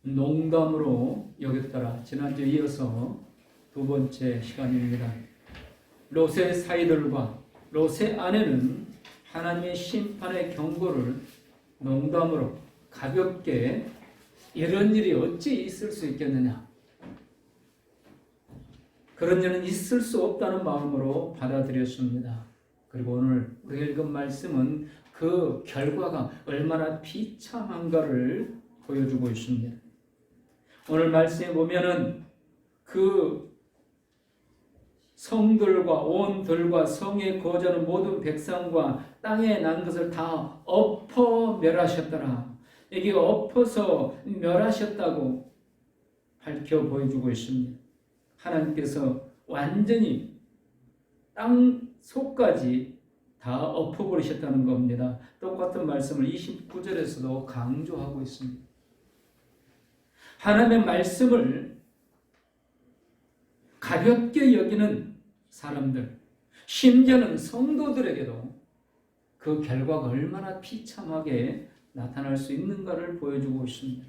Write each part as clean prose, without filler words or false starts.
농담으로 여겼더라. 지난주에 이어서 두 번째 시간입니다. 롯의 사이들과 롯의 아내는 하나님의 심판의 경고를 농담으로 가볍게 이런 일이 어찌 있을 수 있겠느냐, 그런 일은 있을 수 없다는 마음으로 받아들였습니다. 그리고 오늘 우리가 읽은 말씀은 그 결과가 얼마나 비참한가를 보여주고 있습니다. 오늘 말씀에 보면은 그 성들과 온 들과 성에 거주하는 모든 백성과 땅에 난 것을 다 엎어 멸하셨더라. 이게 엎어서 멸하셨다고 밝혀 보여주고 있습니다. 하나님께서 완전히 땅 속까지 다 엎어버리셨다는 겁니다. 똑같은 말씀을 29절에서도 강조하고 있습니다. 하나님의 말씀을 가볍게 여기는 사람들, 심지어는 성도들에게도 그 결과가 얼마나 비참하게 나타날 수 있는가를 보여주고 있습니다.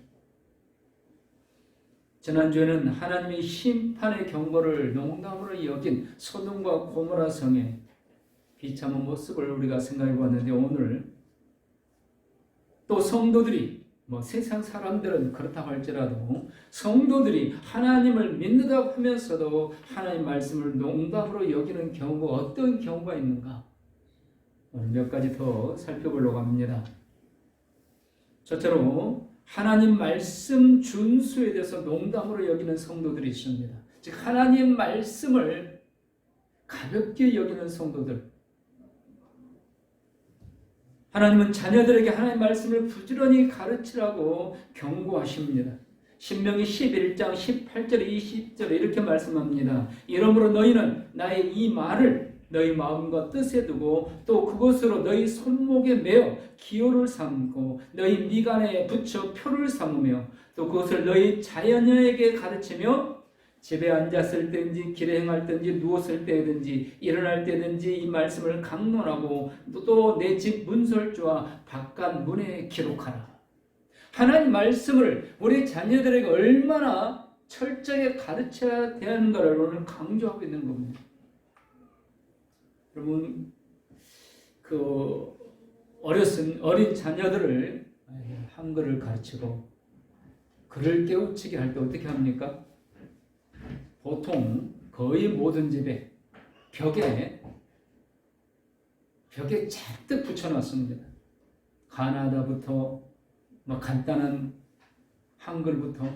지난주에는 하나님의 심판의 경고를 농담으로 여긴 소돔과 고모라 성의 비참한 모습을 우리가 생각해 보았는데, 오늘 또 성도들이, 세상 사람들은 그렇다고 할지라도 성도들이 하나님을 믿는다고 하면서도 하나님 말씀을 농담으로 여기는 경우가 어떤 경우가 있는가, 오늘 몇 가지 더 살펴보려고 합니다. 첫째로 하나님 말씀 준수에 대해서 농담으로 여기는 성도들이 있습니다. 즉 하나님 말씀을 가볍게 여기는 성도들. 하나님은 자녀들에게 하나님 말씀을 부지런히 가르치라고 경고하십니다. 신명기 11장 18절 20절에 이렇게 말씀합니다. 이러므로 너희는 나의 이 말을 너희 마음과 뜻에 두고 또 그것으로 너희 손목에 매어 기호를 삼고 너희 미간에 붙여 표를 삼으며 또 그것을 너희 자녀에게 가르치며 집에 앉았을 때든지 길에 행할 때든지 누웠을 때든지 일어날 때든지 이 말씀을 강론하고 또 내 집 문설주와 바깥 문에 기록하라. 하나님 말씀을 우리 자녀들에게 얼마나 철저하게 가르쳐야 되는가를 오늘 강조하고 있는 겁니다. 여러분, 어린 자녀들을 한글을 가르치고 글을 깨우치게 할 때 어떻게 합니까? 보통 거의 모든 집에 벽에 잔뜩 붙여놨습니다. 가나다부터 간단한 한글부터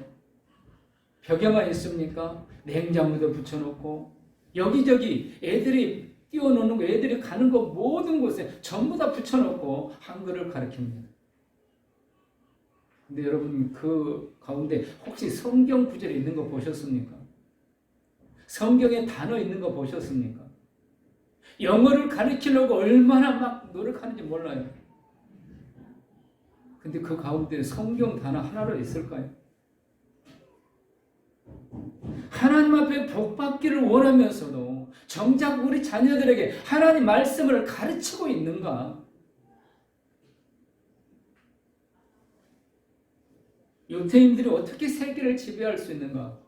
벽에만 있습니까? 냉장고도 붙여놓고 여기저기 애들이 뛰어노는 거, 애들이 가는 거 모든 곳에 전부 다 붙여놓고 한글을 가르칩니다. 근데 여러분, 그 가운데 혹시 성경 구절에 있는 거 보셨습니까? 성경에 단어 있는 거 보셨습니까? 영어를 가르치려고 얼마나 막 노력하는지 몰라요. 근데 그 가운데 성경 단어 하나로 있을까요? 하나님 앞에 복받기를 원하면서도 정작 우리 자녀들에게 하나님 말씀을 가르치고 있는가? 유태인들이 어떻게 세계를 지배할 수 있는가?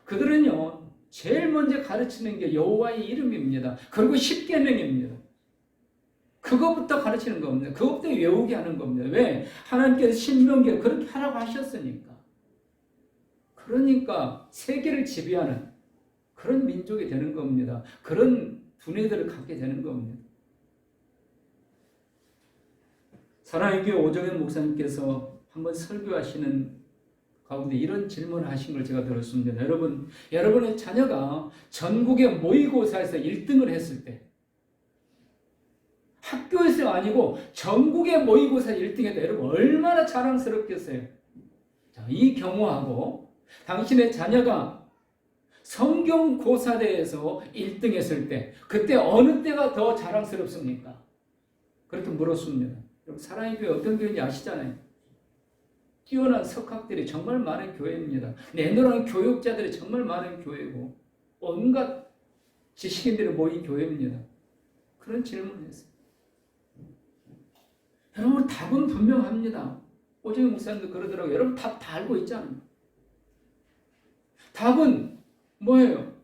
그들은요, 제일 먼저 가르치는 게 여호와의 이름입니다. 그리고 십계명입니다. 그거부터 가르치는 겁니다. 그것부터 외우게 하는 겁니다. 왜? 하나님께서 신명기에 그렇게 하라고 하셨으니까. 그러니까 세계를 지배하는 그런 민족이 되는 겁니다. 그런 두뇌들을 갖게 되는 겁니다. 사랑의 교회 오정현 목사님께서 한번 설교하시는 가운데 이런 질문을 하신 걸 제가 들었습니다. 여러분의 자녀가 전국의 모의고사에서 1등을 했을 때, 학교에서 아니고 전국의 모의고사 1등했다. 여러분 얼마나 자랑스럽겠어요. 자, 이 경우하고 당신의 자녀가 성경고사대에서 1등했을 때, 그때 어느 때가 더 자랑스럽습니까? 그렇게 물었습니다. 여러분 사랑의 교회 어떤 교회인지 아시잖아요. 뛰어난 석학들이 정말 많은 교회입니다. 내노란 교육자들이 정말 많은 교회고 온갖 지식인들이 모인 교회입니다. 그런 질문을 했어요. 여러분 답은 분명합니다. 오정희 목사님도 그러더라고요. 여러분 답 다 알고 있잖아요. 답은 뭐예요?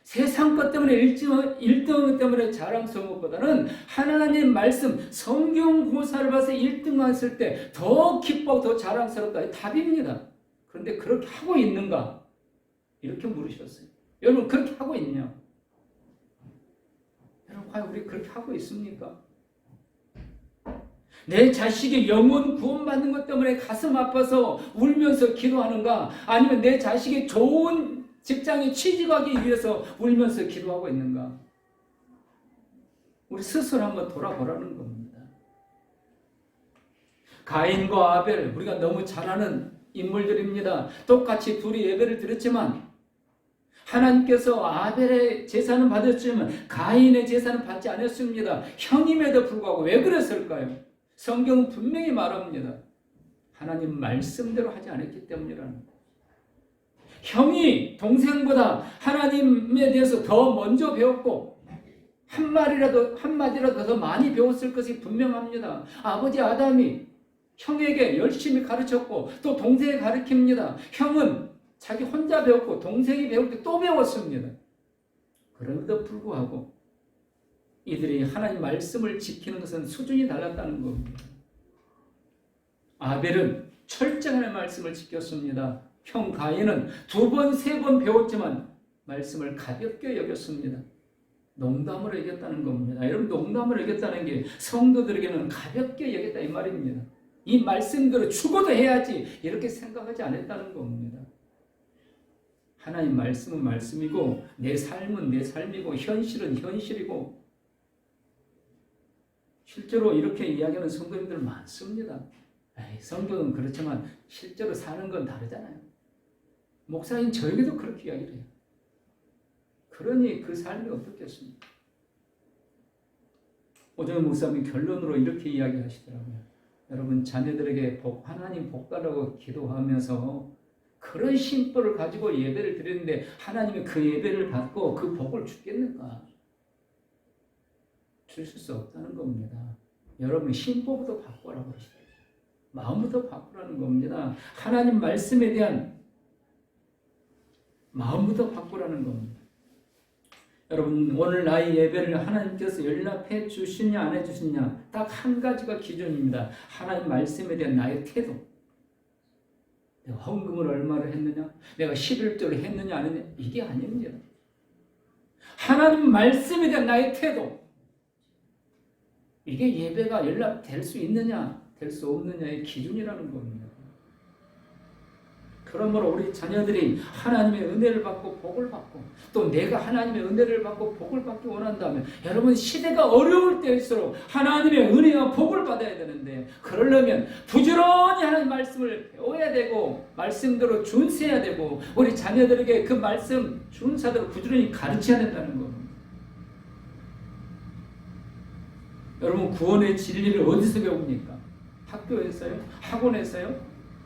세상 것 때문에 1등 때문에 자랑스러운 것보다는 하나님 말씀, 성경 고사를 봐서 1등 했을 때 더 기뻐, 더 자랑스럽다. 답입니다. 그런데 그렇게 하고 있는가? 이렇게 물으셨어요. 여러분 그렇게 하고 있냐? 여러분 과연 우리 그렇게 하고 있습니까? 내 자식이 영혼 구원받는 것 때문에 가슴 아파서 울면서 기도하는가? 아니면 내 자식이 좋은 직장에 취직하기 위해서 울면서 기도하고 있는가? 우리 스스로 한번 돌아보라는 겁니다. 가인과 아벨, 우리가 너무 잘 아는 인물들입니다. 똑같이 둘이 예배를 드렸지만 하나님께서 아벨의 제사는 받았지만 가인의 제사는 받지 않았습니다. 형임에도 불구하고 왜 그랬을까요? 성경은 분명히 말합니다. 하나님 말씀대로 하지 않았기 때문이라는 거예요. 형이 동생보다 하나님에 대해서 더 먼저 배웠고 한마디라도 더 많이 배웠을 것이 분명합니다. 아버지 아담이 형에게 열심히 가르쳤고 또 동생에 가르칩니다. 형은 자기 혼자 배웠고 동생이 배울 때 또 배웠습니다. 그럼에도 불구하고 이들이 하나님 말씀을 지키는 것은 수준이 달랐다는 겁니다. 아벨은 철저한 말씀을 지켰습니다. 형 가인은 2번, 3번 배웠지만 말씀을 가볍게 여겼습니다. 농담으로 여겼다는 겁니다. 여러분 농담으로 여겼다는 게 성도들에게는 가볍게 여겼다 이 말입니다. 이 말씀대로 죽어도 해야지 이렇게 생각하지 않았다는 겁니다. 하나님 말씀은 말씀이고 내 삶은 내 삶이고 현실은 현실이고 실제로 이렇게 이야기하는 성도님들 많습니다. 성경은 그렇지만 실제로 사는 건 다르잖아요. 목사님 저에게도 그렇게 이야기를 해요. 그러니 그 삶이 어떻겠습니까? 오정희 목사님 결론으로 이렇게 이야기하시더라고요. 여러분 자녀들에게 하나님 복 달라고 기도하면서 그런 심보를 가지고 예배를 드리는데 하나님이 그 예배를 받고 그 복을 주겠는가? 주실 수 없다는 겁니다. 여러분 심보부터 바꾸라고 그러시더라고요. 마음부터 바꾸라는 겁니다. 하나님 말씀에 대한 마음부터 바꾸라는 겁니다. 여러분 오늘 나의 예배를 하나님께서 연락해 주시냐 안 해주시냐 딱 한 가지가 기준입니다. 하나님 말씀에 대한 나의 태도. 내가 헌금을 얼마를 했느냐, 내가 11조를 했느냐 안 했느냐 이게 아닙니다. 하나님 말씀에 대한 나의 태도. 이게 예배가 연락될 수 있느냐 될 수 없느냐의 기준이라는 겁니다. 그러므로 우리 자녀들이 하나님의 은혜를 받고 복을 받고 또 내가 하나님의 은혜를 받고 복을 받기 원한다면 여러분 시대가 어려울 때일수록 하나님의 은혜와 복을 받아야 되는데 그러려면 부지런히 하나님 말씀을 배워야 되고 말씀대로 준수해야 되고 우리 자녀들에게 그 말씀 준사대로 부지런히 가르쳐야 된다는 겁니다. 여러분 구원의 진리를 어디서 배웁니까? 학교에서요? 학원에서요?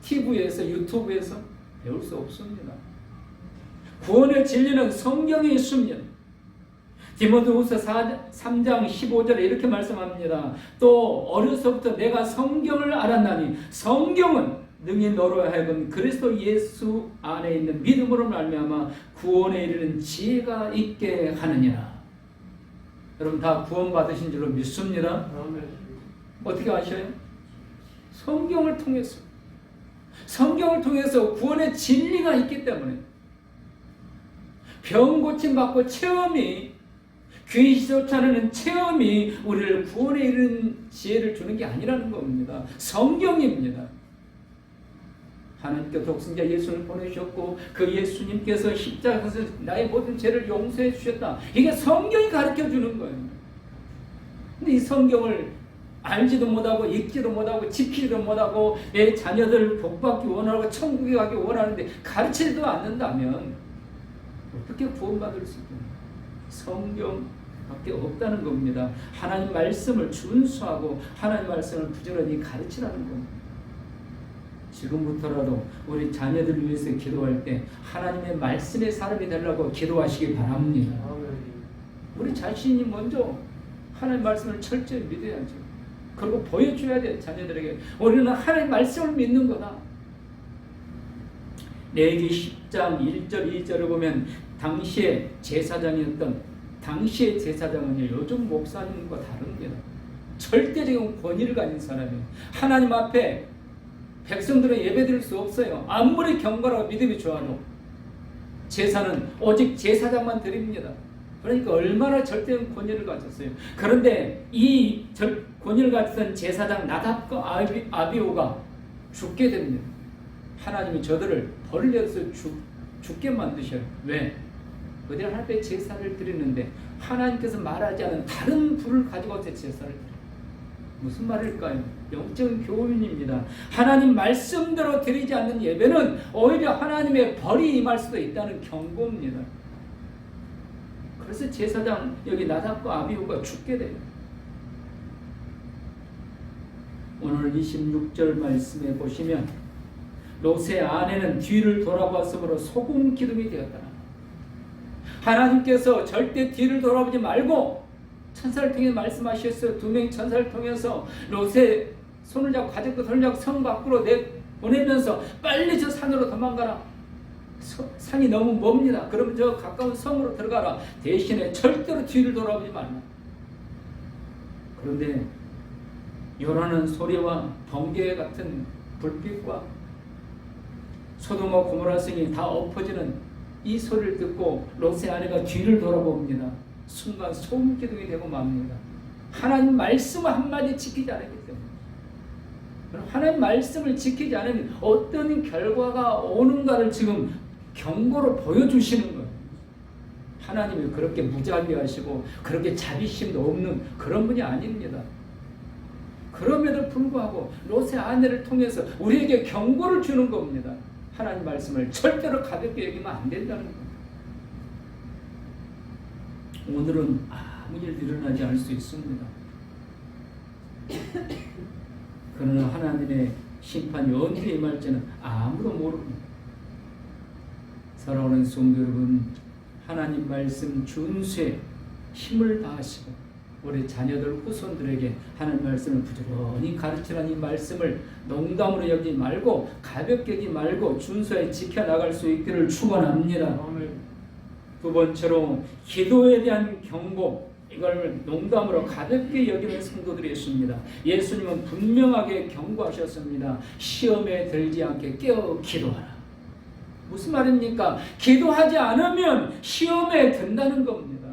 TV에서? 유튜브에서? 배울 수 없습니다. 구원의 진리는 성경에 있습니다. 디모데후서 3장 15절에 이렇게 말씀합니다. 또 어려서부터 내가 성경을 알았나니 성경은 능히 너로 하여금 그리스도 예수 안에 있는 믿음으로 말미암아 구원에 이르는 지혜가 있게 하느니라. 여러분 다 구원 받으신 줄로 믿습니다. 어떻게 아셔요? 성경을 통해서. 성경을 통해서 구원의 진리가 있기 때문에 병 고침 받고 체험이 귀신 쫓아내는 체험이 우리를 구원에 이르는 지혜를 주는 게 아니라는 겁니다. 성경입니다. 하나님께 독생자 예수를 보내주셨고 그 예수님께서 십자가에서 나의 모든 죄를 용서해 주셨다. 이게 성경이 가르쳐 주는 거예요. 근데 이 성경을 알지도 못하고 읽지도 못하고 지키지도 못하고 내 자녀들 복받기 원하고 천국에 가기 원하는데 가르치지도 않는다면 어떻게 구원받을 수 있겠냐? 성경밖에 없다는 겁니다. 하나님 말씀을 준수하고 하나님 말씀을 부지런히 가르치라는 겁니다. 지금부터라도 우리 자녀들을 위해서 기도할 때 하나님의 말씀의 사람이 되려고 기도하시기 바랍니다. 우리 자신이 먼저 하나님 말씀을 철저히 믿어야죠. 그리고 보여줘야 돼. 자녀들에게 우리는 하나님의 말씀을 믿는 거다. 레위기 10장 1절 2절을 보면 당시의 제사장이었던 당시의 제사장은요 요즘 목사님과 다릅니다. 절대적인 권위를 가진 사람이에요. 하나님 앞에 백성들은 예배드릴 수 없어요. 아무리 경건하고 믿음이 좋아도 제사는 오직 제사장만 드립니다. 그러니까 얼마나 절대적인 권위를 가졌어요. 그런데 이 권위를 가졌던 제사장 나답과 아비후가 죽게 됩니다. 하나님이 저들을 벌을 내서 죽게 만드셔요. 왜? 그들은 하나님께 제사를 드리는데 하나님께서 말하지 않은 다른 불을 가지고 제사를 드려요. 무슨 말일까요? 영적인 교훈입니다. 하나님 말씀대로 드리지 않는 예배는 오히려 하나님의 벌이 임할 수도 있다는 경고입니다. 그래서 제사장 여기 나답과 아비후가 죽게 돼요. 오늘 26절 말씀에 보시면 롯의 아내는 뒤를 돌아봤으므로 소금 기둥이 되었다. 하나님께서 절대 뒤를 돌아보지 말고 천사를 통해 말씀하셨어요. 두 명의 천사를 통해서 롯의 손을 잡고 가족과 손을 잡고 성 밖으로 보내면서 빨리 저 산으로 도망가라. 산이 너무 멉니다. 그러면 저 가까운 성으로 들어가라. 대신에 절대로 뒤를 돌아보지 말라. 그런데 요란한 소리와 번개 같은 불빛과 소돔과 고모라 성이 다 엎어지는 이 소리를 듣고 롯의 아내가 뒤를 돌아봅니다. 순간 소금 기둥이 되고 맙니다. 하나님 말씀을 한마디 지키지 않았기 때문에. 하나님 말씀을 지키지 않으면 어떤 결과가 오는가를 지금 경고로 보여주시는 거예요. 하나님이 그렇게 무자비하시고 그렇게 자비심도 없는 그런 분이 아닙니다. 그럼에도 불구하고 롯의 아내를 통해서 우리에게 경고를 주는 겁니다. 하나님 말씀을 절대로 가볍게 여기면 안 된다는 겁니다. 오늘은 아무 일도 일어나지 않을 수 있습니다. 그러나 하나님의 심판이 언제 임할지는 아무도 모릅니다. 사랑하는 성도 여러분, 하나님 말씀 준수에 힘을 다하시고 우리 자녀들 후손들에게 하나님 말씀을 부지런히 가르치라는 이 말씀을 농담으로 여기지 말고 가볍게 여기지 말고 준수에 지켜나갈 수 있기를 축원합니다. 두 번째로 기도에 대한 경고, 이걸 농담으로 가볍게 여기는 성도들이 있습니다. 예수님은 분명하게 경고하셨습니다. 시험에 들지 않게 깨어 기도하라. 무슨 말입니까? 기도하지 않으면 시험에 든다는 겁니다.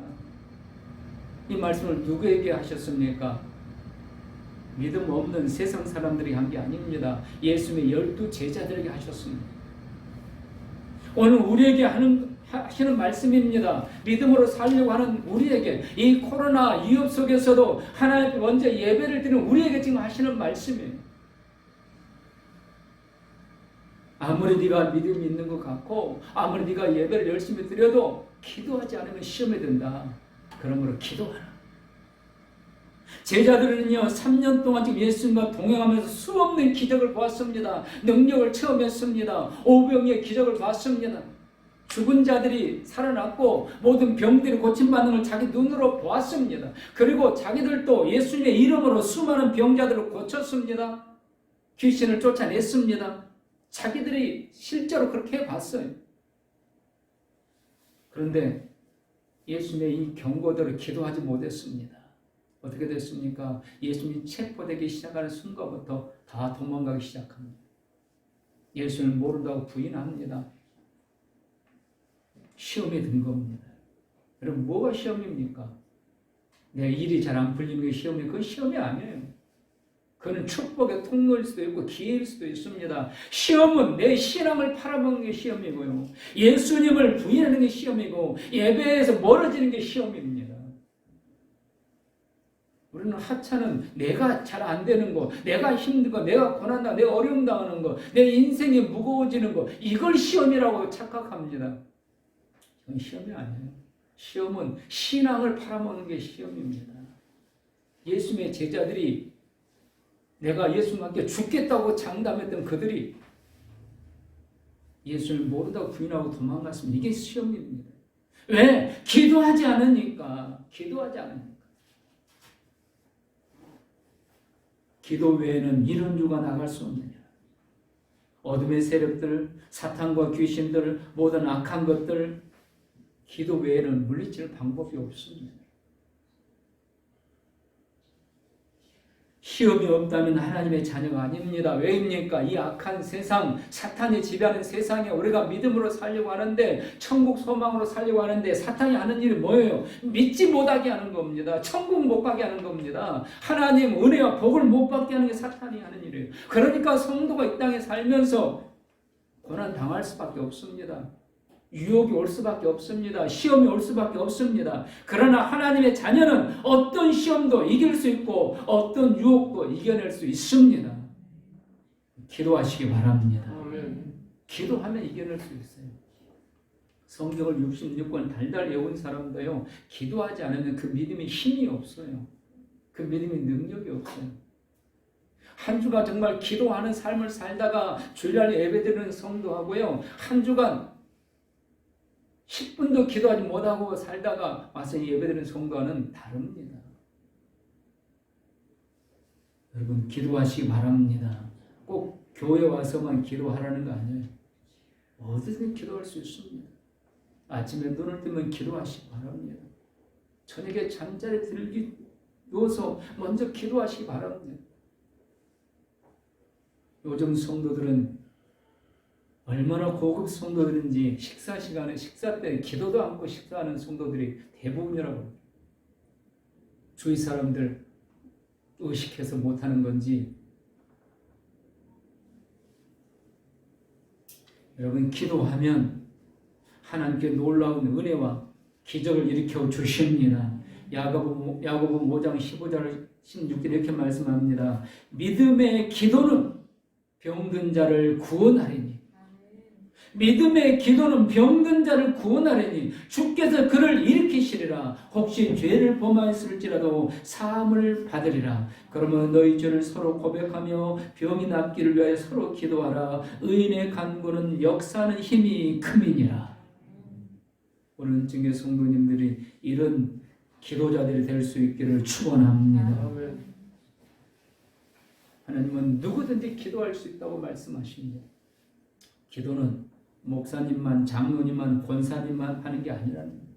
이 말씀을 누구에게 하셨습니까? 믿음 없는 세상 사람들이 한 게 아닙니다. 예수님의 12 제자들에게 하셨습니다. 오늘 우리에게 하시는 말씀입니다. 믿음으로 살려고 하는 우리에게 이 코로나 위협 속에서도 하나님 먼저 예배를 드리는 우리에게 지금 하시는 말씀이에요. 아무리 네가 믿음이 있는 것 같고 아무리 네가 예배를 열심히 드려도 기도하지 않으면 시험에 든다. 그러므로 기도하라. 제자들은요 3년 동안 지금 예수님과 동행하면서 수없는 기적을 보았습니다. 능력을 체험했습니다. 오병이의 기적을 봤습니다. 죽은 자들이 살아났고 모든 병들이 고침받는 걸 자기 눈으로 보았습니다. 그리고 자기들도 예수님의 이름으로 수많은 병자들을 고쳤습니다. 귀신을 쫓아냈습니다. 자기들이 실제로 그렇게 해봤어요. 그런데 예수님의 이 경고대로 기도하지 못했습니다. 어떻게 됐습니까? 예수님이 체포되기 시작하는 순간부터 다 도망가기 시작합니다. 예수님을 모른다고 부인합니다. 시험에 든 겁니다. 여러분 뭐가 시험입니까? 내 일이 잘 안 풀리는 게 시험이에요. 그건 시험이 아니에요. 그건 축복의 통로일 수도 있고 기회일 수도 있습니다. 시험은 내 신앙을 팔아먹는 게 시험이고요. 예수님을 부인하는 게 시험이고 예배에서 멀어지는 게 시험입니다. 우리는 하찮은 내가 잘 안 되는 거, 내가 힘든 거, 내가 고난당하고 내가 어려움 당하는 거, 내 인생이 무거워지는 거, 이걸 시험이라고 착각합니다. 그건 시험이 아니에요. 시험은 신앙을 팔아먹는 게 시험입니다. 예수님의 제자들이 내가 예수님과 함께 죽겠다고 장담했던 그들이 예수님을 모른다고 부인하고 도망갔습니다. 이게 시험입니다. 왜? 기도하지 않으니까. 기도하지 않으니까. 기도 외에는 이런 유가 나갈 수 없느냐. 어둠의 세력들, 사탄과 귀신들, 모든 악한 것들, 기도 외에는 물리칠 방법이 없습니다. 시험이 없다면 하나님의 자녀가 아닙니다. 왜입니까? 이 악한 세상, 사탄이 지배하는 세상에 우리가 믿음으로 살려고 하는데, 천국 소망으로 살려고 하는데, 사탄이 하는 일이 뭐예요? 믿지 못하게 하는 겁니다. 천국 못 가게 하는 겁니다. 하나님 은혜와 복을 못 받게 하는 게 사탄이 하는 일이에요. 그러니까 성도가 이 땅에 살면서 고난 당할 수밖에 없습니다. 유혹이 올 수밖에 없습니다. 시험이 올 수밖에 없습니다. 그러나 하나님의 자녀는 어떤 시험도 이길 수 있고 어떤 유혹도 이겨낼 수 있습니다. 기도하시기 바랍니다. 아멘. 기도하면 이겨낼 수 있어요. 성경을 66권 달달 외운 사람도요, 기도하지 않으면 그 믿음에 힘이 없어요. 그 믿음의 능력이 없어요. 한 주간 정말 기도하는 삶을 살다가 주일날 예배드리는 성도하고요, 한 주간 10분도 기도하지 못하고 살다가 와서 예배드리는 성도와는 다릅니다. 여러분 기도하시기 바랍니다. 꼭 교회 와서만 기도하라는 거 아니에요. 어디든 기도할 수 있습니다. 아침에 눈을 뜨면 기도하시기 바랍니다. 저녁에 잠자리 들기 누워서 먼저 기도하시기 바랍니다. 요즘 성도들은 얼마나 고급 성도들인지 식사 시간에 식사 때 기도도 않고 식사하는 성도들이 대부분이라고. 주위 사람들 의식해서 못하는 건지. 여러분 기도하면 하나님께 놀라운 은혜와 기적을 일으켜 주십니다. 야고보 5장 15절 16절 이렇게 말씀합니다. 믿음의 기도는 병든 자를 구원하리니, 믿음의 기도는 병든 자를 구원하리니 주께서 그를 일으키시리라. 혹시 죄를 범하였을지라도 사함을 받으리라. 그러면 너희 죄를 서로 고백하며 병이 낫기를 위하여 서로 기도하라. 의인의 간구는 역사하는 힘이 큼이니라. 오늘 중에 성도님들이 이런 기도자들이 될 수 있기를 축원합니다. 하나님은 누구든지 기도할 수 있다고 말씀하십니다. 기도는 목사님만, 장로님만, 권사님만 하는 게 아니라는 거예요.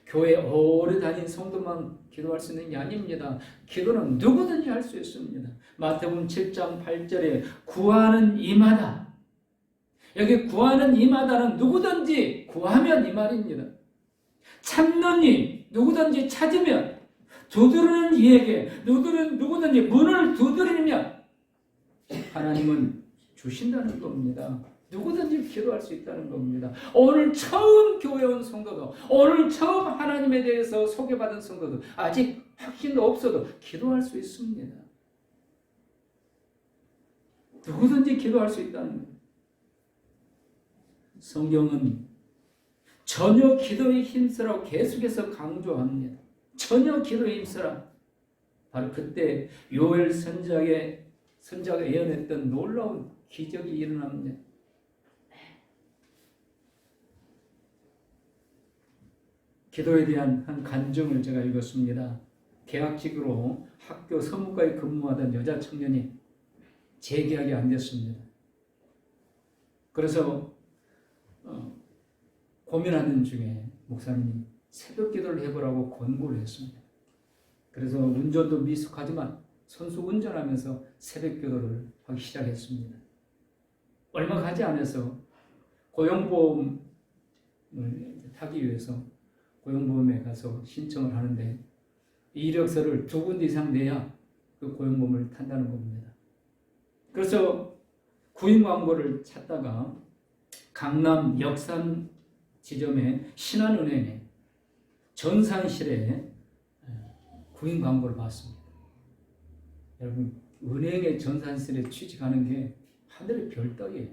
교회 오래 다닌 성도만 기도할 수 있는 게 아닙니다. 기도는 누구든지 할 수 있습니다. 마태복음 7장 8절에 구하는 이마다, 여기 구하는 이마다는 누구든지 구하면 이 말입니다. 찾는 이, 누구든지 찾으면, 두드리는 이에게 누구든지 문을 두드리면 하나님은 주신다는 겁니다. 누구든지 기도할 수 있다는 겁니다. 오늘 처음 교회 온 성도도, 오늘 처음 하나님에 대해서 소개받은 성도도, 아직 확신도 없어도 기도할 수 있습니다. 누구든지 기도할 수 있다는 겁니다. 성경은 전혀 기도에 힘쓰라고 계속해서 강조합니다. 전혀 기도에 힘쓰라. 바로 그때 요엘 선자가 예언했던 놀라운 기적이 일어납니다. 기도에 대한 한 간증을 제가 읽었습니다. 계약직으로 학교 서무과에 근무하던 여자 청년이 재계약이 안 됐습니다. 그래서 고민하는 중에 목사님이 새벽 기도를 해보라고 권고를 했습니다. 그래서 운전도 미숙하지만 선수 운전하면서 새벽 기도를 하기 시작했습니다. 얼마 가지 않아서 고용보험을 타기 위해서 고용보험에 가서 신청을 하는데 이력서를 2군데 이상 내야 그 고용보험을 탄다는 겁니다. 그래서 구인 광고를 찾다가 강남 역삼 지점의 신한은행에 전산실에 구인 광고를 봤습니다. 여러분 은행의 전산실에 취직하는 게 하늘의 별따기예요.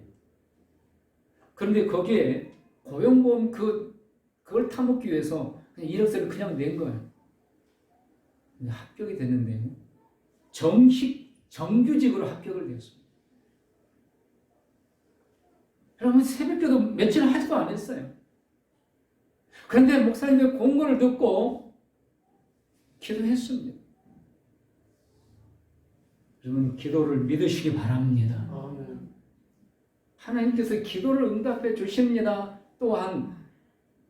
그런데 거기에 고용보험 그걸 타먹기 위해서 이력서를 그냥 낸 거예요. 근데 합격이 됐는데 정규직으로 합격을 되었습니다. 여러분 새벽기도 며칠 하지도 않았어요. 그런데 목사님의 공고를 듣고 기도했습니다. 여러분 기도를 믿으시기 바랍니다. 하나님께서 기도를 응답해 주십니다. 또한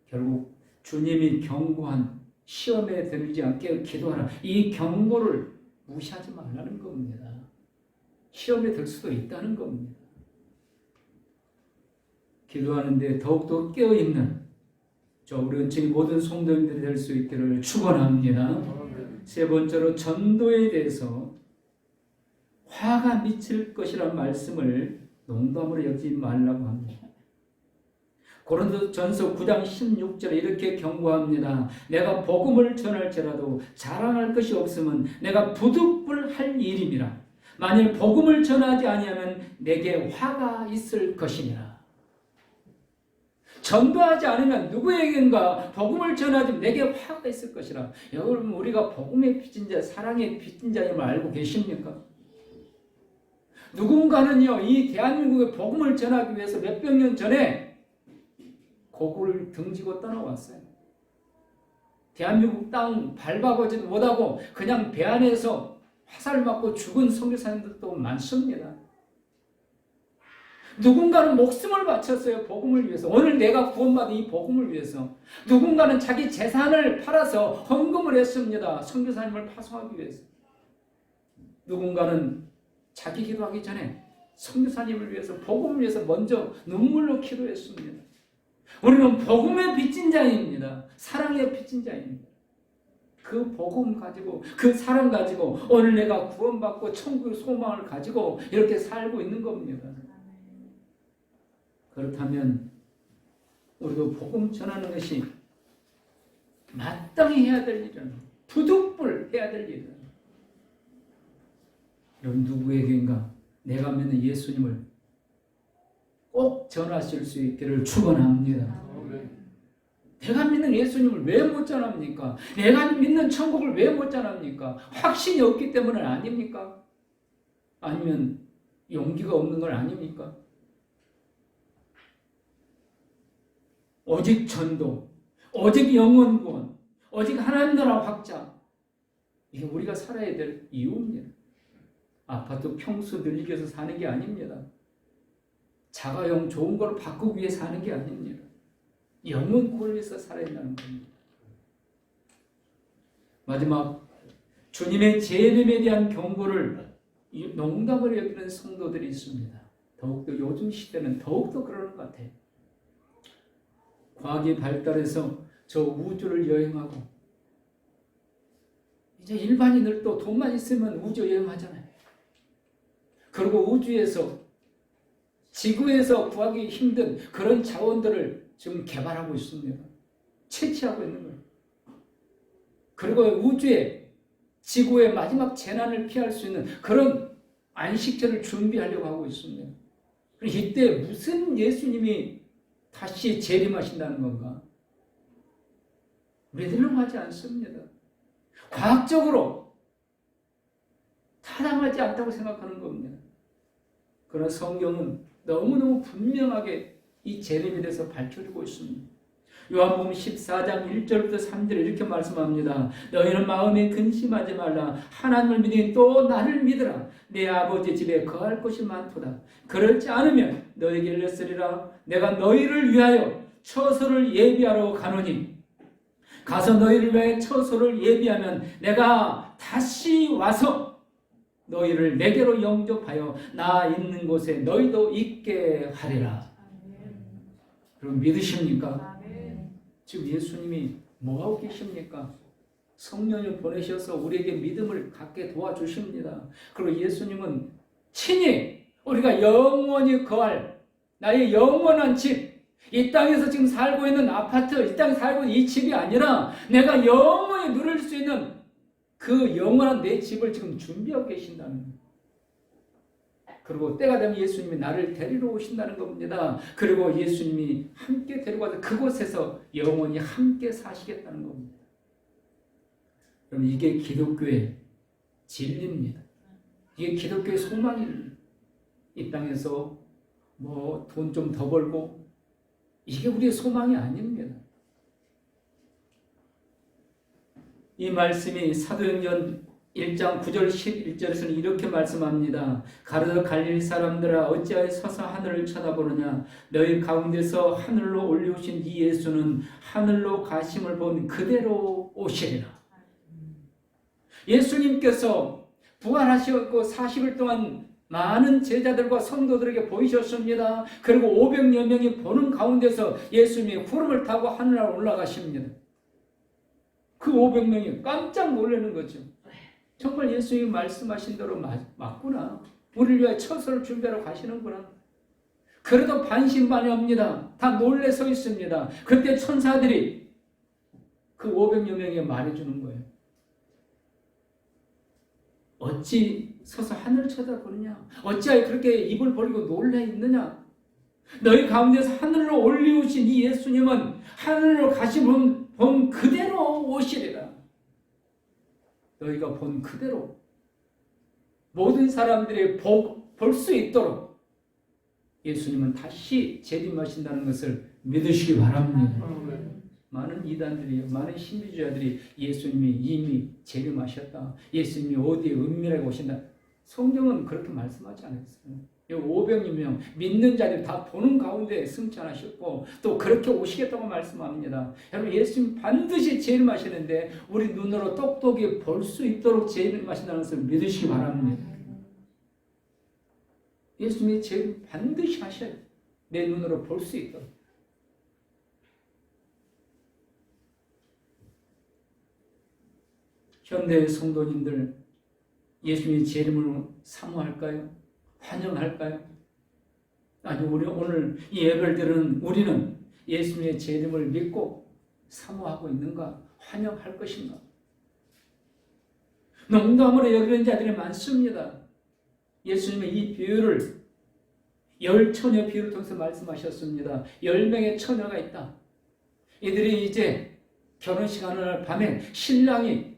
결국 주님이 경고한 시험에 들지 않게 기도하라. 이 경고를 무시하지 말라는 겁니다. 시험에 들 수도 있다는 겁니다. 기도하는데 더욱더 깨어있는 우리 은총이 모든 성도님들이 될 수 있기를 축원합니다. 세 번째로 전도에 대해서 화가 미칠 것이라는 말씀을 농담으로 여기지 말라고 합니다. 고린도전서 9장 16절에 이렇게 경고합니다. 내가 복음을 전할지라도 자랑할 것이 없으면 내가 부득불할 일임이라. 만일 복음을 전하지 아니하면 내게 화가 있을 것이니라. 전도하지 않으면 누구에겐가 복음을 전하지 내게 화가 있을 것이라. 여러분 우리가 복음의 빚진 자, 사랑의 빚진 자임을 알고 계십니까? 누군가는요 이 대한민국의 복음을 전하기 위해서 몇백 년 전에 고국을 등지고 떠나왔어요. 대한민국 땅 밟아보지도 못하고 그냥 배 안에서 화살 맞고 죽은 선교사님들도 많습니다. 누군가는 목숨을 바쳤어요. 복음을 위해서. 오늘 내가 구원받은 이 복음을 위해서. 누군가는 자기 재산을 팔아서 헌금을 했습니다. 선교사님을 파송하기 위해서. 누군가는 자기 기도하기 전에 선교사님을 위해서 복음을 위해서 먼저 눈물로 기도했습니다. 우리는 복음의 빚진 자입니다. 사랑의 빚진 자입니다. 그 복음 가지고 그 사랑 가지고 오늘 내가 구원받고 천국의 소망을 가지고 이렇게 살고 있는 겁니다. 그렇다면 우리도 복음 전하는 것이 마땅히 해야 될 일은 부득불 해야 될 일은 여러분 누구에게인가 내가 믿는 예수님을 꼭 전하실 수 있기를 축원합니다. 내가 믿는 예수님을 왜 못 전합니까? 내가 믿는 천국을 왜 못 전합니까? 확신이 없기 때문은 아닙니까? 아니면 용기가 없는 건 아닙니까? 오직 전도, 오직 영혼 구원, 오직 하나님 나라 확장. 이게 우리가 살아야 될 이유입니다. 아파트 평수 늘리기 위해서 사는 게 아닙니다. 자가용 좋은 걸 바꾸기 위해 사는 게 아닙니다. 영혼 구원을 위해서 살아야 한다는 겁니다. 마지막 주님의 재림에 대한 경고를 농담으로 여기는 성도들이 있습니다. 더욱더 요즘 시대는 더욱더 그러는 것 같아요. 과학이 발달해서 저 우주를 여행하고 이제 일반인들도 돈만 있으면 우주 여행하잖아요. 그리고 우주에서 지구에서 구하기 힘든 그런 자원들을 지금 개발하고 있습니다. 채취하고 있는 거예요. 그리고 우주에 지구의 마지막 재난을 피할 수 있는 그런 안식처를 준비하려고 하고 있습니다. 이때 무슨 예수님이 다시 재림하신다는 건가? 우리들은 하지 않습니다. 과학적으로 타당하지 않다고 생각하는 겁니다. 그러나 성경은 너무너무 분명하게 이 재림에 대해서 밝혀주고 있습니다. 요한복음 14장 1절부터 3절에 이렇게 말씀합니다. 너희는 마음에 근심하지 말라. 하나님을 믿으니 또 나를 믿으라. 내 아버지 집에 거할 곳이 많도다. 그렇지 않으면 너희에게 일렀으리라. 내가 너희를 위하여 처소를 예비하러 가노니 가서 너희를 위하여 처소를 예비하면 내가 다시 와서 너희를 내게로 영접하여 나 있는 곳에 너희도 있게 하리라. 그럼 믿으십니까? 지금 예수님이 뭐하고 계십니까? 성령을 보내셔서 우리에게 믿음을 갖게 도와주십니다. 그리고 예수님은 친히 우리가 영원히 거할 나의 영원한 집, 이 땅에서 지금 살고 있는 아파트, 이 땅에 살고 있는 이 집이 아니라 내가 영원히 누릴 수 있는 그 영원한 내 집을 지금 준비하고 계신다는 거예요. 그리고 때가 되면 예수님이 나를 데리러 오신다는 겁니다. 그리고 예수님이 함께 데려가서 그곳에서 영원히 함께 사시겠다는 겁니다. 그럼 이게 기독교의 진리입니다. 이게 기독교의 소망입니다. 이 땅에서 뭐 돈 좀 더 벌고 이게 우리의 소망이 아닙니다. 이 말씀이 사도행전 1장 9절 11절에서는 이렇게 말씀합니다. 가르다 갈릴리 사람들아 어찌하여 서서 하늘을 쳐다보느냐 너희 가운데서 하늘로 올려오신 이 예수는 하늘로 가심을 본 그대로 오시리라. 예수님께서 부활하셨고 40일 동안 많은 제자들과 성도들에게 보이셨습니다. 그리고 500여 명이 보는 가운데서 예수님이 구름을 타고 하늘나라로 올라가십니다. 그 500명이 깜짝 놀라는 거죠. 정말 예수님이 말씀하신 대로 맞구나. 우리를 위해 처소를 준비하러 가시는구나. 그래도 반신반의합니다. 다 놀래 서 있습니다. 그때 천사들이 그 500여 명에게 말해주는 거예요. 어찌 서서 하늘을 쳐다보느냐? 어찌하여 그렇게 입을 벌리고 놀래 있느냐? 너희 가운데서 하늘로 올리우신 이 예수님은 하늘로 가신 본 그대로 오시리라. 너희가 본 그대로 모든 사람들이 볼 수 있도록 예수님은 다시 재림하신다는 것을 믿으시기 바랍니다. 많은 이단들이, 많은 신비주의자들이 예수님이 이미 재림하셨다. 예수님이 어디에 은밀하게 오신다. 성경은 그렇게 말씀하지 않았어요. 500여 명 믿는 자들이 다 보는 가운데 승천하셨고 또 그렇게 오시겠다고 말씀합니다. 여러분 예수님 반드시 재림하시는데 우리 눈으로 똑똑히 볼 수 있도록 재림하신다는 것을 믿으시기 바랍니다. 예수님이 재림 반드시 하셔요. 내 눈으로 볼 수 있도록. 현대의 성도님들 예수님의 재림을 사모할까요? 환영할까요? 아니 우리 오늘 이 예배를 드리는 우리는 예수님의 재림을 믿고 사모하고 있는가? 환영할 것인가? 농담으로 여기는 자들이 많습니다. 예수님의 이 비유를 10처녀 비유를 통해서 말씀하셨습니다. 10명의 처녀가 있다. 이들이 이제 결혼식 하는 날 밤에 신랑이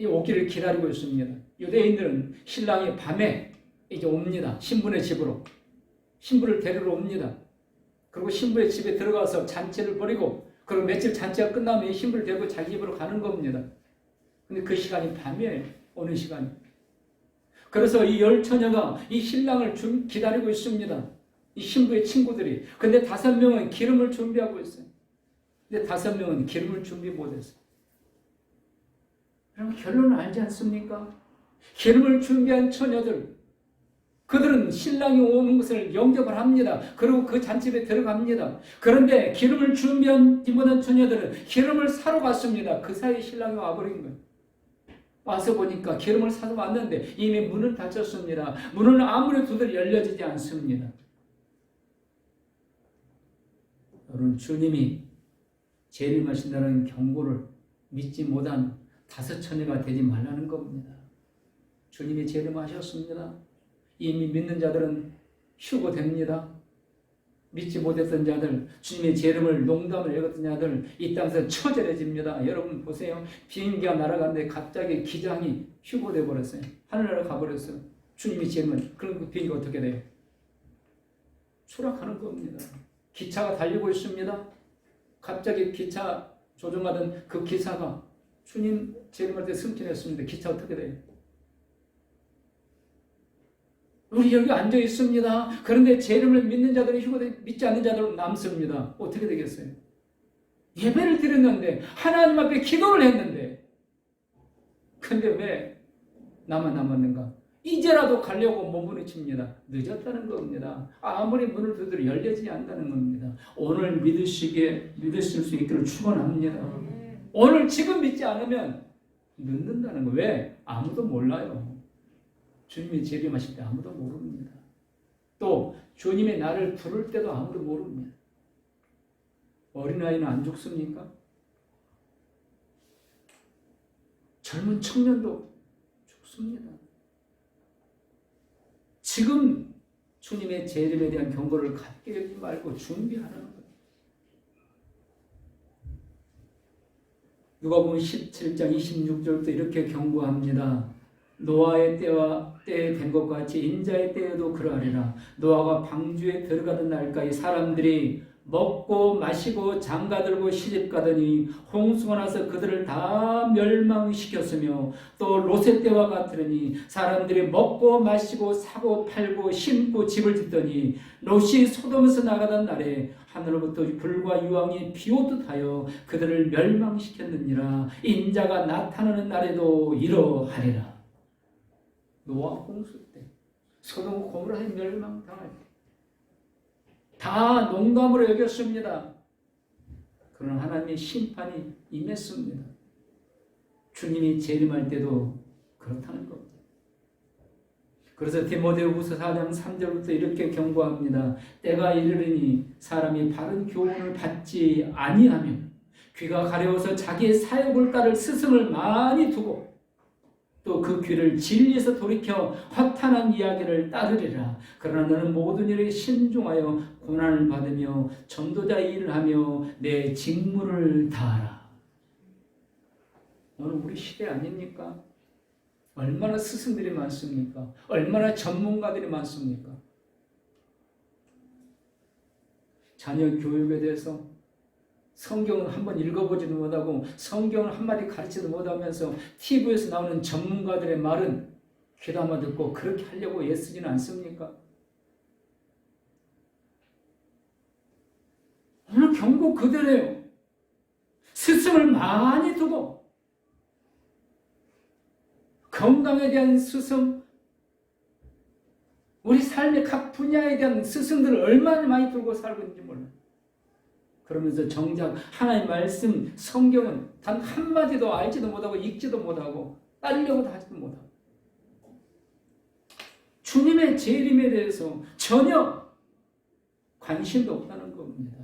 오기를 기다리고 있습니다. 유대인들은 신랑이 밤에 이제 옵니다. 신부의 집으로. 신부를 데리러 옵니다. 그리고 신부의 집에 들어가서 잔치를 벌이고 그리고 며칠 잔치가 끝나면 신부를 데리고 자기 집으로 가는 겁니다. 근데 그 시간이 밤이에요. 오는 시간이. 그래서 이 10처녀가 이 신랑을 기다리고 있습니다. 이 신부의 친구들이. 근데 5명은 기름을 준비하고 있어요. 근데 5명은 기름을 준비 못했어요. 그럼 결론을 알지 않습니까? 기름을 준비한 처녀들, 그들은 신랑이 오는 것을 영접을 합니다. 그리고 그 잔치에 들어갑니다. 그런데 기름을 준비한 이모난 처녀들은 기름을 사러 갔습니다. 그 사이에 신랑이 와버린 거예요. 와서 보니까 기름을 사서 왔는데 이미 문을 닫혔습니다. 문은 아무리 두드려 열려지지 않습니다. 여러분 주님이 재림하신다는 경고를 믿지 못한 5처녀가 되지 말라는 겁니다. 주님이 재림하셨습니다. 이미 믿는 자들은 휴고됩니다. 믿지 못했던 자들, 주님의 재림을 농담을 여겼던 자들 이 땅에서 처절해집니다. 여러분 보세요. 비행기가 날아갔는데 갑자기 기장이 휴고돼 버렸어요. 하늘나라 가버렸어요. 주님이 재림은 그럼 그 비행기가 어떻게 돼요? 추락하는 겁니다. 기차가 달리고 있습니다. 갑자기 기차 조종하던 그 기사가 주님 재림할 때 승진했습니다. 기차 어떻게 돼요? 우리 여기 앉아 있습니다. 그런데 재림을 믿는 자들이 휴고돼 믿지 않는 자들은 남습니다. 어떻게 되겠어요? 예배를 드렸는데 하나님 앞에 기도를 했는데 근데 왜 나만 남았는가? 이제라도 가려고 몸부림칩니다. 늦었다는 겁니다. 아무리 문을 두드려 열리지 않는다는 겁니다. 오늘 믿으실 수 있기를 축원합니다. 오늘 지금 믿지 않으면 늦는다는 거. 왜? 아무도 몰라요. 주님이 재림하실 때 아무도 모릅니다. 또 주님의 나를 부를 때도 아무도 모릅니다. 어린아이는 안 죽습니까? 젊은 청년도 죽습니다. 지금 주님의 재림에 대한 경고를 갖게 되지 말고 준비하라는 거예요. 누가복음 17장 26절도 이렇게 경고합니다. 노아의 때에 된 것과 같이 인자의 때에도 그러하리라. 노아가 방주에 들어가던 날까지 사람들이 먹고 마시고 장가들고 시집가더니 홍수가 나서 그들을 다 멸망시켰으며 또 롯의 때와 같으니 사람들이 먹고 마시고 사고 팔고 심고 집을 짓더니 롯이 소돔에서 나가던 날에 하늘로부터 불과 유황이 비오듯 하여 그들을 멸망시켰느니라. 인자가 나타나는 날에도 이러하리라. 노아 홍수 때 소돔 고모라에 멸망당할 때 다 농담으로 여겼습니다. 그러나 하나님의 심판이 임했습니다. 주님이 재림할 때도 그렇다는 겁니다. 그래서 디모데후서 4장 3절부터 이렇게 경고합니다. 때가 이르르니 사람이 바른 교훈을 받지 아니하며 귀가 가려워서 자기의 사욕을 따를 스승을 많이 두고 또 그 귀를 진리에서 돌이켜 허탄한 이야기를 따르리라. 그러나 너는 모든 일에 신중하여 고난을 받으며 전도자 일을 하며 내 직무를 다하라. 오늘 우리 시대 아닙니까? 얼마나 스승들이 많습니까? 얼마나 전문가들이 많습니까? 자녀 교육에 대해서 성경을 한번 읽어보지도 못하고 성경을 한마디 가르치지도 못하면서 TV에서 나오는 전문가들의 말은 귀담아 듣고 그렇게 하려고 애쓰지는 않습니까? 오늘 경고 그대로예요. 스승을 많이 두고 건강에 대한 스승, 우리 삶의 각 분야에 대한 스승들을 얼마나 많이 두고 살고 있는지 몰라요. 그러면서 정작 하나님의 말씀, 성경은 단 한마디도 알지도 못하고 읽지도 못하고 따르려고도 하지도 못하고 주님의 재림에 대해서 전혀 관심도 없다는 겁니다.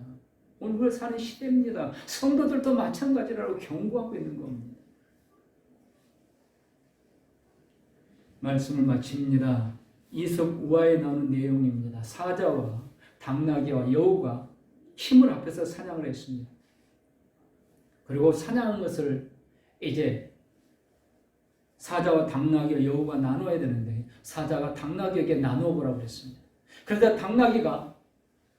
오늘 우리가 사는 시대입니다. 성도들도 마찬가지라고 경고하고 있는 겁니다. 말씀을 마칩니다. 이석 우화에 나오는 내용입니다. 사자와 당나귀와 여우가 힘을 합해서 사냥을 했습니다. 그리고 사냥한 것을 이제 사자와 당나귀와 여우가 나눠야 되는데 사자가 당나귀에게 나누어 보라고 그랬습니다. 그러자 당나귀가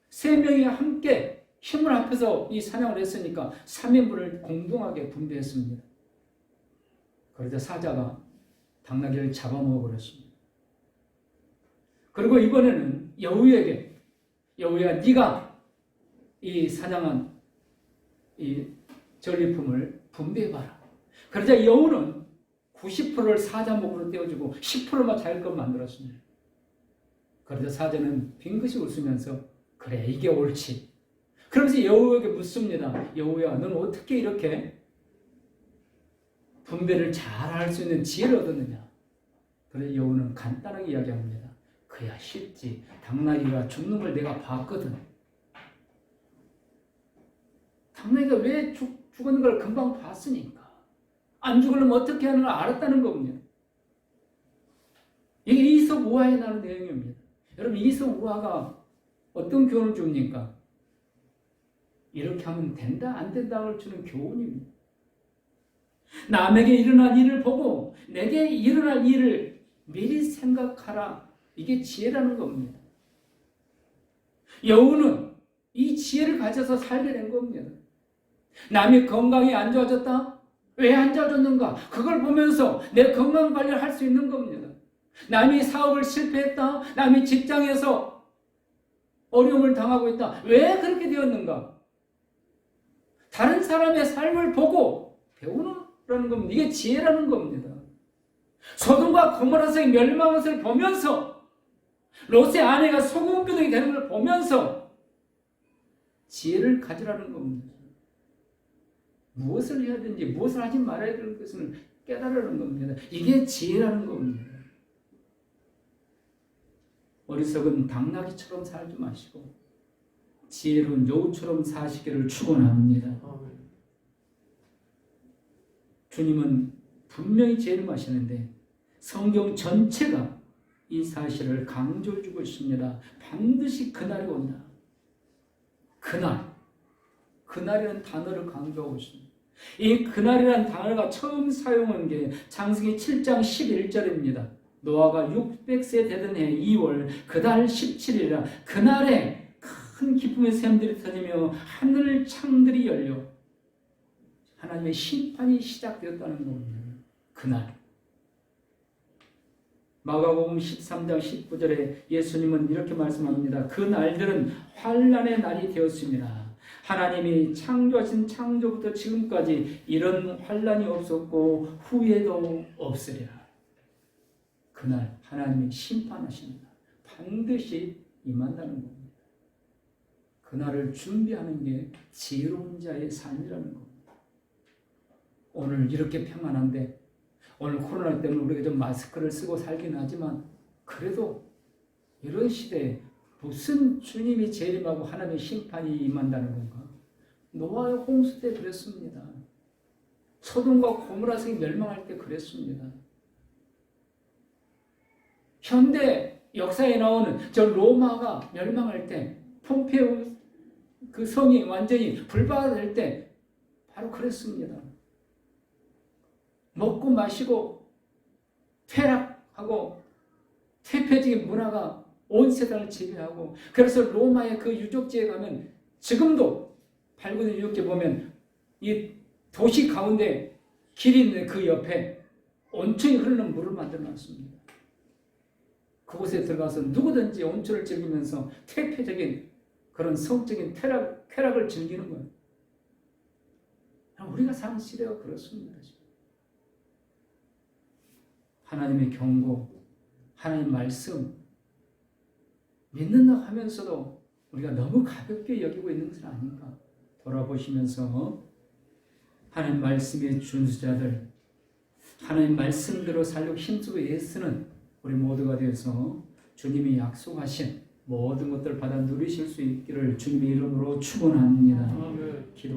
세 명이 함께 힘을 합해서 이 사냥을 했으니까 3인분을 공동하게 분배했습니다. 그러자 사자가 당나귀를 잡아먹어 버렸습니다. 그리고 이번에는 여우에게 여우야 네가 이 사냥한 이 전리품을 분배해봐라. 그러자 여우는 90%를 사자 목으로 떼어주고 10%만 자기 것 만들었습니다. 그러자 사자는 빙긋이 웃으면서 그래 이게 옳지. 그러면서 여우에게 묻습니다. 여우야 넌 어떻게 이렇게 분배를 잘 할 수 있는 지혜를 얻었느냐. 그래서 여우는 간단하게 이야기합니다. 그야 쉽지. 당나귀가 죽는 걸 내가 봤거든. 당나귀가 왜 죽은 걸 금방 봤으니까. 안 죽으려면 어떻게 하는 걸 알았다는 겁니다. 이게 이석 우화에 나오는 내용입니다. 여러분 이석 우화가 어떤 교훈을 줍니까? 이렇게 하면 된다 안 된다를 주는 교훈입니다. 남에게 일어난 일을 보고 내게 일어날 일을 미리 생각하라. 이게 지혜라는 겁니다. 여우는 이 지혜를 가져서 살게 된 겁니다. 남이 건강이 안 좋아졌다? 왜 안 좋아졌는가? 그걸 보면서 내 건강 관리를 할 수 있는 겁니다. 남이 사업을 실패했다? 남이 직장에서 어려움을 당하고 있다? 왜 그렇게 되었는가? 다른 사람의 삶을 보고 배우라는 겁니다. 이게 지혜라는 겁니다. 소돔과 고모라의 멸망한 것을 보면서 롯의 아내가 소금기둥이 되는 걸 보면서 지혜를 가지라는 겁니다. 무엇을 해야 되는지 무엇을 하지 말아야 되는 것을 깨달으라는 겁니다. 이게 지혜라는 겁니다. 어리석은 당나귀처럼 살지 마시고 지혜로운 여우처럼 사시기를 축원합니다. 주님은 분명히 재림하시는데 성경 전체가 이 사실을 강조해주고 있습니다. 반드시 그날이 온다. 그날이라는 단어를 강조하고 있습니다. 이 그날이라는 단어가 처음 사용한 게 창세기 7장 11절입니다. 노아가 600세 되던 해 2월 그달 17일이라 그날에 큰 기쁨의 샘들이 터지며 하늘 창들이 열려 하나님의 심판이 시작되었다는 겁니다. 그날 마가복음 13장 19절에 예수님은 이렇게 말씀합니다. 그 날들은 환난의 날이 되었습니다. 하나님이 창조하신 창조부터 지금까지 이런 환난이 없었고 후에도 없으리라. 그날 하나님이 심판하십니다. 반드시 임한다는 겁니다. 그날을 준비하는 게 지혜로운 자의 삶이라는 겁니다. 오늘 이렇게 평안한데 오늘 코로나 때문에 우리가 좀 마스크를 쓰고 살긴 하지만 그래도 이런 시대에 무슨 주님이 재림하고 하나님의 심판이 임한다는 건가? 노아의 홍수 때 그랬습니다. 소돔과 고모라성이 멸망할 때 그랬습니다. 현대 역사에 나오는 저 로마가 멸망할 때 폼페이오 그 성이 완전히 불바다될 때 바로 그랬습니다. 먹고 마시고 퇴락하고 퇴폐적인 문화가 온 세상을 지배하고 그래서 로마의 그 유적지에 가면 지금도 발굴된 유적지 보면 이 도시 가운데 길이 있는 그 옆에 온천이 흐르는 물을 만들어 놨습니다. 그곳에 들어가서 누구든지 온천을 즐기면서 퇴폐적인 그런 성적인 쾌락을 즐기는 거예요. 우리가 사는 시대가 그렇습니다. 하나님의 경고, 하나님의 말씀 믿는다 하면서도 우리가 너무 가볍게 여기고 있는 것은 아닌가 돌아보시면서 하나님 말씀의 준수자들, 하나님 말씀대로 살려고 힘쓰고 애쓰는 우리 모두가 되어서 주님이 약속하신 모든 것들을 받아 누리실 수 있기를 주님의 이름으로 축원합니다. 기도